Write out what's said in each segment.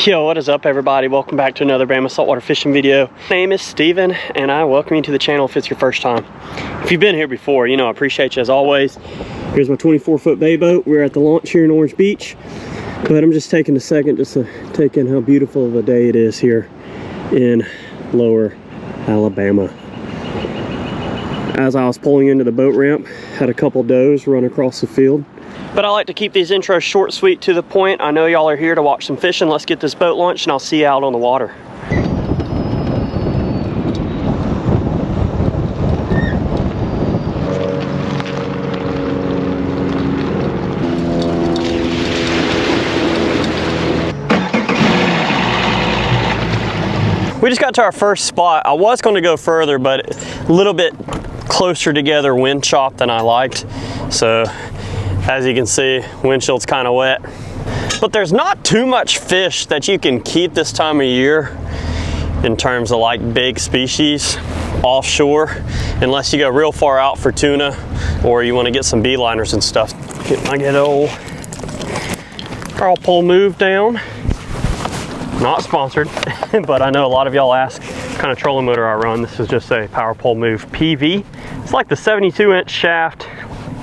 Yo, what is up everybody? Welcome back to another Bama saltwater fishing video. My name is Steven and I welcome you to the channel if it's your first time. If you've been here before, you know I appreciate you as always. Here's my 24-foot bay boat. We're at the launch here in Orange Beach, but I'm just taking a second just to take in how beautiful of a day it is here in lower Alabama. As I was pulling into the boat ramp, had a couple does run across the field. But I like to keep these intros short, sweet, to the point. I know y'all are here to watch some fishing. Let's get this boat launched and I'll see you out on the water. We just got to our first spot. I was going to go further, but a little bit closer together wind chop than I liked. So as you can see, windshield's kind of wet. But there's not too much fish that you can keep this time of year in terms of like big species offshore, unless you go real far out for tuna or you want to get some beeliners and stuff. Get my good old Carl Pole Move down. Not sponsored, but I know a lot of y'all ask what kind of trolling motor I run. This is just a Power Pole Move PV. It's like the 72-inch shaft.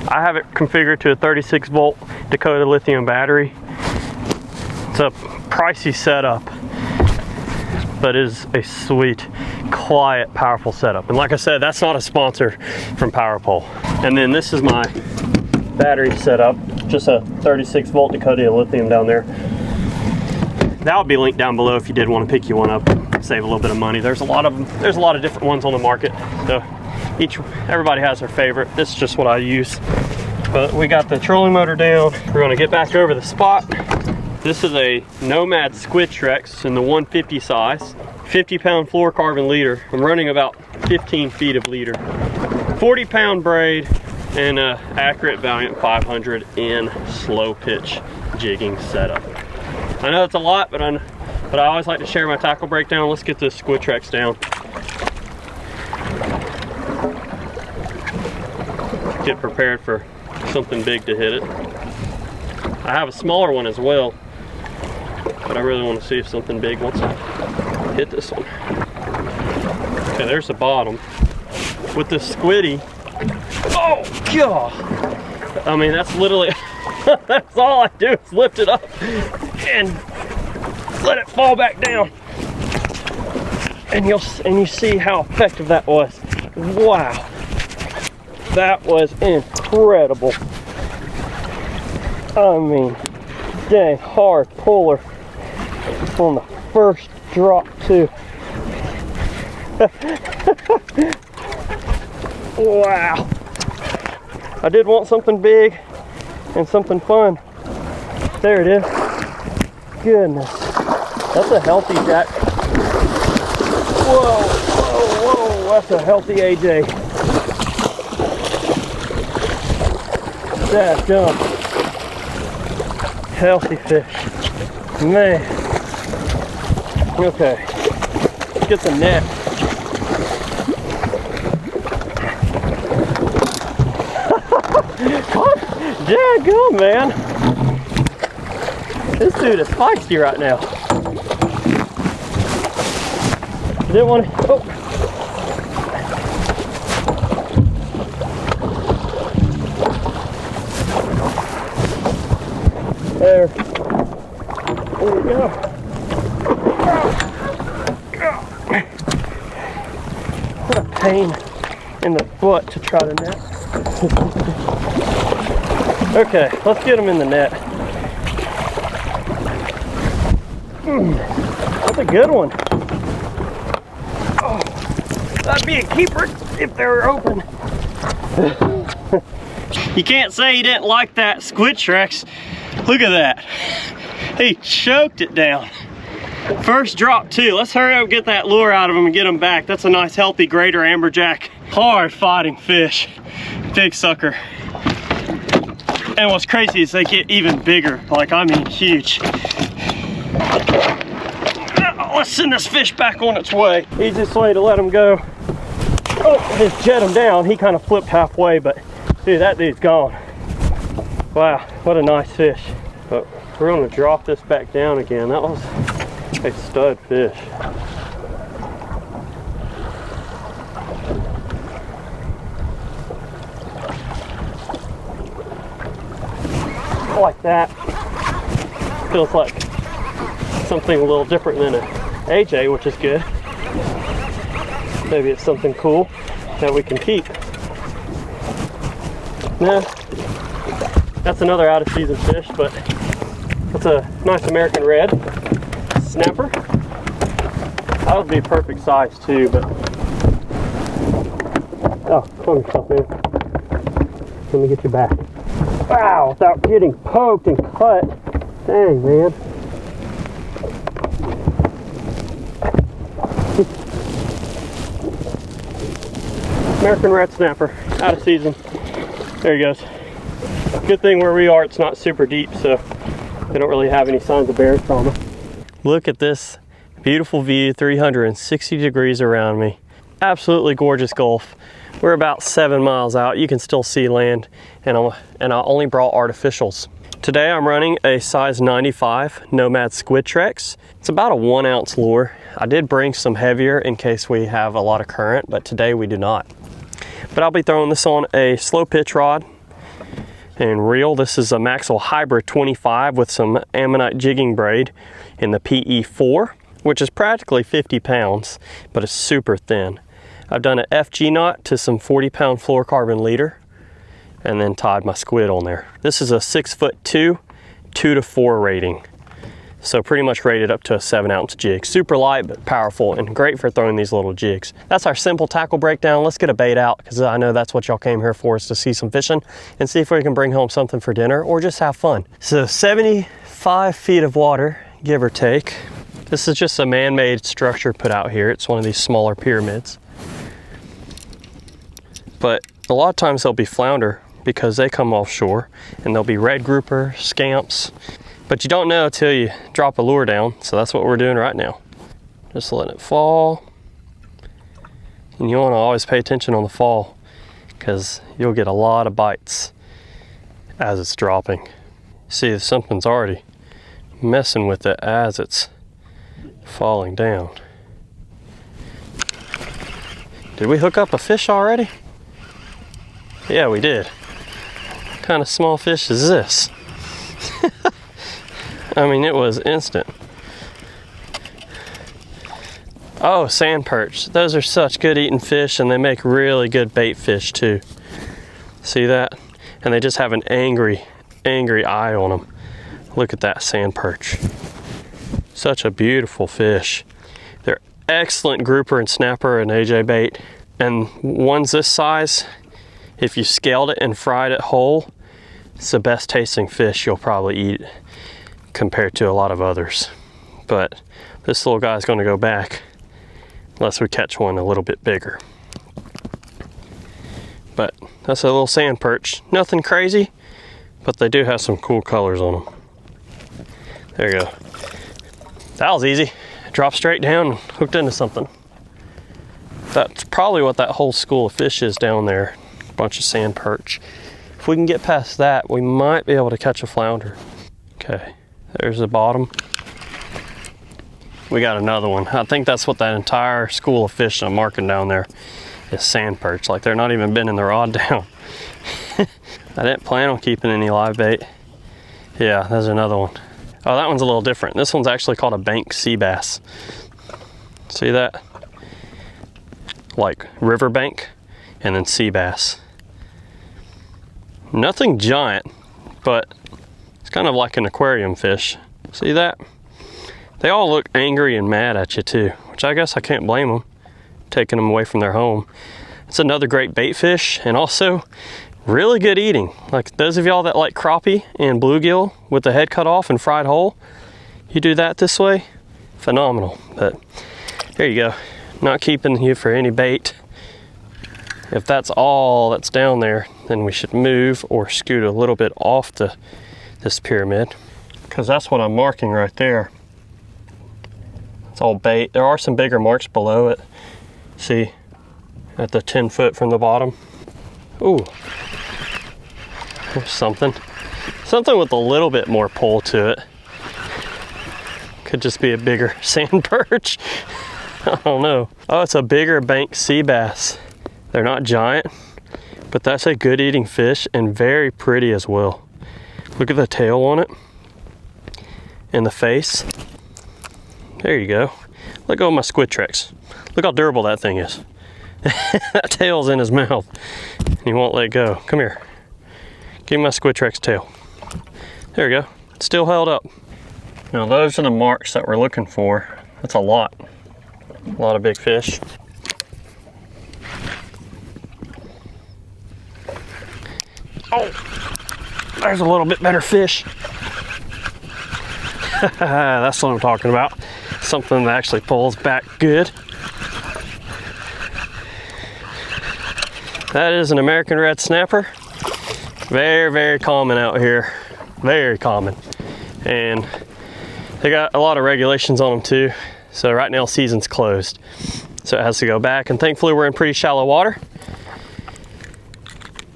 I have it configured to a 36-volt Dakota lithium battery. It's a pricey setup, but it is a sweet, quiet, powerful setup. And like I said, that's not a sponsor from Power Pole. And then this is my battery setup, just a 36-volt Dakota lithium down there. That will be linked down below if you did want to pick you one up, save a little bit of money. There's a lot of different ones on the market, so everybody has their favorite. This is just what I use. But we got the trolling motor down. We're going to get back over the spot. This is a Nomad SQUIDTREX in the 150 size, 50-pound fluorocarbon leader. I'm running about 15 feet of leader, 40-pound braid, and a accurate Valiant 500 in slow pitch jigging setup. I know it's a lot, but I always like to share my tackle breakdown. Let's get this SQUIDTREX down. Get prepared for something big to hit it. I have a smaller one as well, but I really want to see if something big wants to hit this one. Okay, there's the bottom. With the squiddy, oh God! I mean, that's literally, that's all I do is lift it up and let it fall back down. And you see how effective that was. Wow. That was incredible. I mean, dang hard puller on the first drop too. Wow. I did want something big and something fun. There it is. Goodness. That's a healthy jack. Whoa, whoa, whoa. That's a healthy AJ. That's dumb. Healthy fish. Man. Okay. Let's get the net. Daggone, man. This dude is feisty right now. Didn't want to. Oh. There we go. What a pain in the butt to try to net. Okay, let's get him in the net. That's a good one. Oh, that'd be a keeper if they were open. You can't say he didn't like that SQUIDTREX. Look at that. He choked it down. First drop too. Let's hurry up and get that lure out of him and get him back. That's a nice healthy greater amberjack. Hard fighting fish. Big sucker. And what's crazy is they get even bigger. Like, I mean huge. Let's send this fish back on its way. Easiest way to let him go. Oh, just jet him down. He kind of flipped halfway, but dude, that dude's gone. Wow, what a nice fish. But We're gonna drop this back down again. That was a stud fish. Like that. Feels like something a little different than an AJ, which is good. Maybe it's something cool that we can keep. Nah, that's another out of season fish, but it's a nice American red snapper. That would be perfect size too, but oh, calm yourself, man. Let me get you back. Wow, without getting poked and cut. Dang, man. American red snapper, out of season. There he goes. Good thing where we are, it's not super deep, so they don't really have any signs of bear trauma. Look at this beautiful view, 360 degrees around me. Absolutely gorgeous Gulf. We're about 7 miles out. You can still see land, and I only brought artificials. Today I'm running a size 95 Nomad SQUIDTREX. It's about a 1 ounce lure. I did bring some heavier in case we have a lot of current, but today we do not. But I'll be throwing this on a slow pitch rod and reel. This is a Maxel Hybrid 25 with some Ammonite jigging braid in the PE4, which is practically 50 pounds, but it's super thin. I've done an FG knot to some 40-pound fluorocarbon leader and then tied my squid on there. This is a 6'2", 2 to 4 rating. So pretty much rated up to a 7 ounce jig. Super light but powerful and great for throwing these little jigs. That's our simple tackle breakdown. Let's get a bait out because I know that's what y'all came here for, is to see some fishing and see if we can bring home something for dinner or just have fun. So 75 feet of water, give or take. This is just a man-made structure put out here. It's one of these smaller pyramids. But a lot of times they'll be flounder because they come offshore, and they'll be red grouper, scamps. But you don't know until you drop a lure down, so that's what we're doing right now. Just letting it fall. And you want to always pay attention on the fall because you'll get a lot of bites as it's dropping. See, something's already messing with it as it's falling down. Did we hook up a fish already? Yeah, we did. What kind of small fish is this? I mean, it was instant. Oh, sand perch. Those are such good eating fish, and they make really good bait fish too. See that? And they just have an angry eye on them. Look at that sand perch. Such a beautiful fish. They're excellent grouper and snapper and AJ bait. And ones this size, if you scaled it and fried it whole, it's the best tasting fish you'll probably eat compared to a lot of others. But this little guy's gonna go back unless we catch one a little bit bigger. But that's a little sand perch. Nothing crazy, but they do have some cool colors on them. There you go. That was easy. Dropped straight down and hooked into something. That's probably what that whole school of fish is down there. A bunch of sand perch. If we can get past that, we might be able to catch a flounder. Okay, there's the bottom. We got another one. I think that's what that entire school of fish I'm marking down there is, sand perch. Like they're not even bending the rod down. I didn't plan on keeping any live bait. Yeah, there's another one. Oh, that one's a little different. This one's actually called a bank sea bass. See that? Like river bank and then sea bass. Nothing giant, but it's kind of like an aquarium fish. See that? They all look angry and mad at you too, which I guess I can't blame them, taking them away from their home. It's another great bait fish, and also really good eating. Like those of y'all that like crappie and bluegill with the head cut off and fried whole, you do that this way, phenomenal. But there you go. Not keeping you for any bait. If that's all that's down there, then we should move or scoot a little bit off this pyramid, because that's what I'm marking right there. It's all bait. There are some bigger marks below it. See, at the 10 foot from the bottom. Ooh, there's something with a little bit more pull to it. Could just be a bigger sand perch. I don't know. Oh, it's a bigger bank sea bass. They're not giant, but that's a good eating fish and very pretty as well. Look at the tail on it and the face. There you go. Let go of my SQUIDTREX. Look how durable that thing is. That tail's in his mouth. He won't let go. Come here. Give me my SQUIDTREX tail. There we go. It's still held up. Now those are the marks that we're looking for. That's a lot. A lot of big fish. Oh, there's a little bit better fish. That's what I'm talking about. Something that actually pulls back good. That is an American red snapper. Very, very common out here. Very common. And they got a lot of regulations on them too. So right now season's closed. So it has to go back, and thankfully we're in pretty shallow water.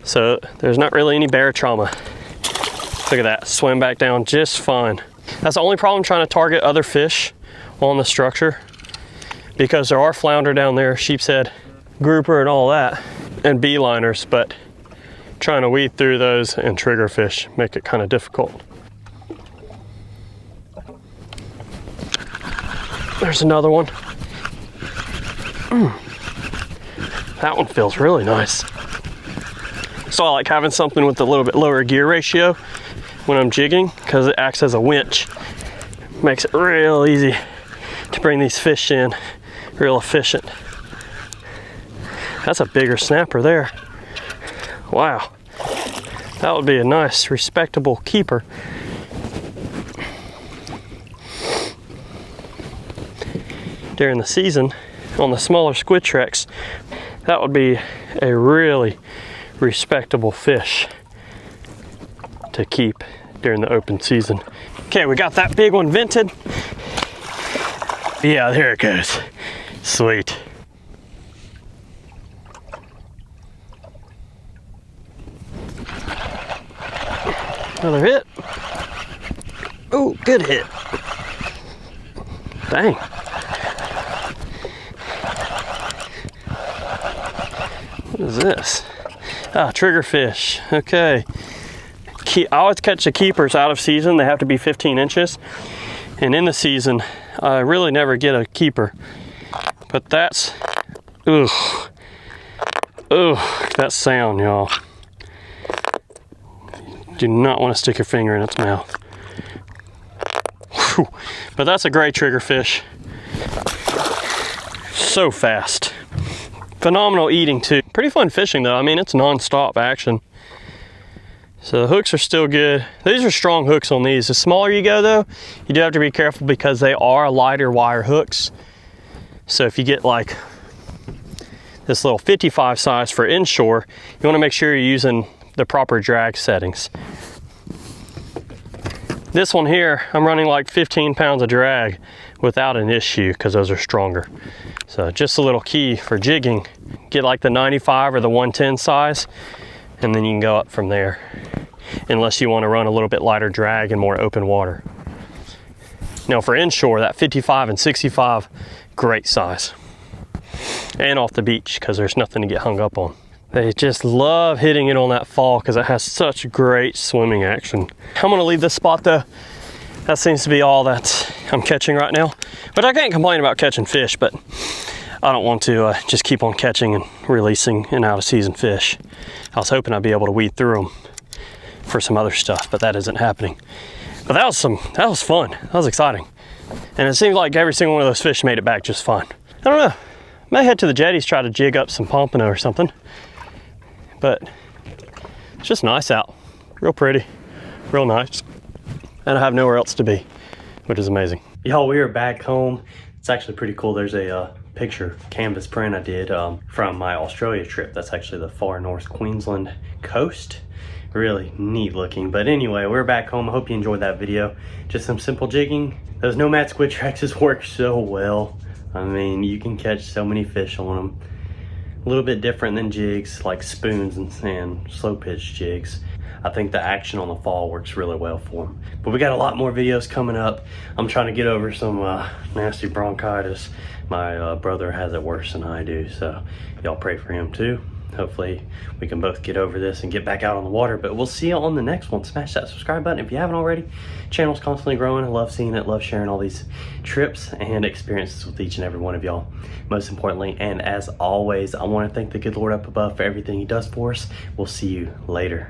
So there's not really any bear trauma. Look at that, swim back down just fine. That's the only problem trying to target other fish on the structure, because there are flounder down there, sheep's head, grouper and all that, and beeliners, but trying to weed through those and triggerfish make it kind of difficult. There's another one. That one feels really nice. So I like having something with a little bit lower gear ratio when I'm jigging, because it acts as a winch. Makes it real easy to bring these fish in, real efficient. That's a bigger snapper there. Wow. That would be a nice, respectable keeper. During the season, on the smaller SQUIDTREX, that would be a really respectable fish to keep during the open season. Okay, we got that big one vented. Yeah, there it goes. Sweet. Another hit. Oh, good hit. Dang. What is this? Ah, triggerfish. Okay. I always catch the keepers out of season. They have to be 15 inches. And in the season, I really never get a keeper. But that's, ugh. Ugh, that sound, y'all. Do not want to stick your finger in its mouth. Whew. But that's a great triggerfish. So fast. Phenomenal eating too. Pretty fun fishing though. I mean, it's non-stop action. So the hooks are still good. These are strong hooks on these. The smaller you go though, you do have to be careful because they are lighter wire hooks. So if you get like this little 55 size for inshore, you want to make sure you're using the proper drag settings. This one here, I'm running like 15 pounds of drag without an issue because those are stronger. So just a little key for jigging, get like the 95 or the 110 size, and then you can go up from there, unless you want to run a little bit lighter drag and more open water. Now for inshore, that 55 and 65, great size. And off the beach, because there's nothing to get hung up on. They just love hitting it on that fall because it has such great swimming action. I'm gonna leave this spot though. That seems to be all that I'm catching right now. But I can't complain about catching fish, but I don't want to just keep on catching and releasing an out of season fish. I was hoping I'd be able to weed through them for some other stuff, but that isn't happening. But that was fun. That was exciting. And it seems like every single one of those fish made it back just fine. I don't know. I may head to the jetties, try to jig up some pompano or something. But it's just nice out. Real pretty, real nice. And I have nowhere else to be, which is amazing. Y'all, we are back home. It's actually pretty cool. There's a picture canvas print I did from my Australia trip. That's actually the far north Queensland coast. Really neat looking. But anyway, we're back home. I hope you enjoyed that video. Just some simple jigging. Those Nomad SQUIDTREXs work so well. I mean, you can catch so many fish on them. A little bit different than jigs like spoons and slow pitch jigs. I think the action on the fall works really well for them. But we got a lot more videos coming up. I'm trying to get over some nasty bronchitis. My brother has it worse than I do, so y'all pray for him too. Hopefully we can both get over this and get back out on the water, but we'll see you on the next one. Smash that subscribe button if you haven't already. Channel's constantly growing. I love seeing it, love sharing all these trips and experiences with each and every one of y'all. Most importantly, and as always, I want to thank the good Lord up above for everything he does for us. We'll see you later.